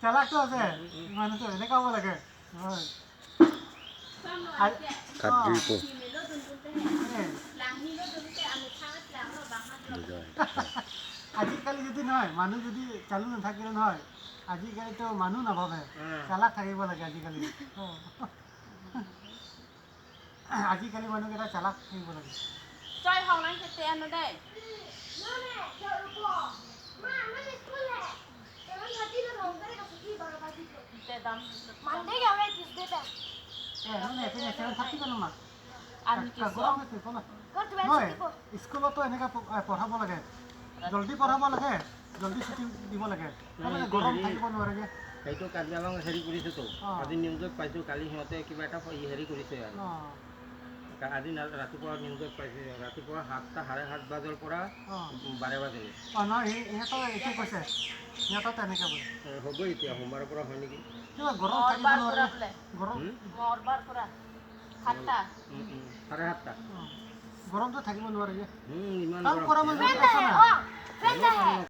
চালাকটো আছে মানুহটো এনেকা হ'ব লাগে হয় আজিকালি যদি নহয় মানুহ যদি চালু নাথাকিলে নহয় আজিকালিতো মানুহ নাভাবে চালাক থাকিব লাগে আজিকালি আজিকালি মানুহকেইটা চালাক থাকিব লাগে chơi hồng anh sẽ tiền nó đây স্কুলতো এনেকা পঢ়াব লাগে জলদি পঢ়াব লাগে জলদি ছুটি দিব লাগে গৰম থাকিব নোৱাৰে যে সেইটো কাৰ্যালয় হেৰি কৰিছেতো আজি নিউজত পাইছোঁ কালি সিহঁতে কিবা এটা হেৰি কৰিছে আজি ৰাতিপুৱা নিউজত পাইছে ৰাতিপুৱা 7টা 7:30 বজাৰ পৰা 12 বজালৈ নহয় ইহঁতৰ এতিয়া কৈছে সিহঁতৰ তেনেকৈ বোলে হ'ব এতিয়া সোমবাৰৰ পৰা হয় নেকি গৰম থাকিব নোৱাৰে গৰম 7টা 7:30 গৰমটো থাকিব নোৱাৰে যে ইমান কাম কৰা মানুহ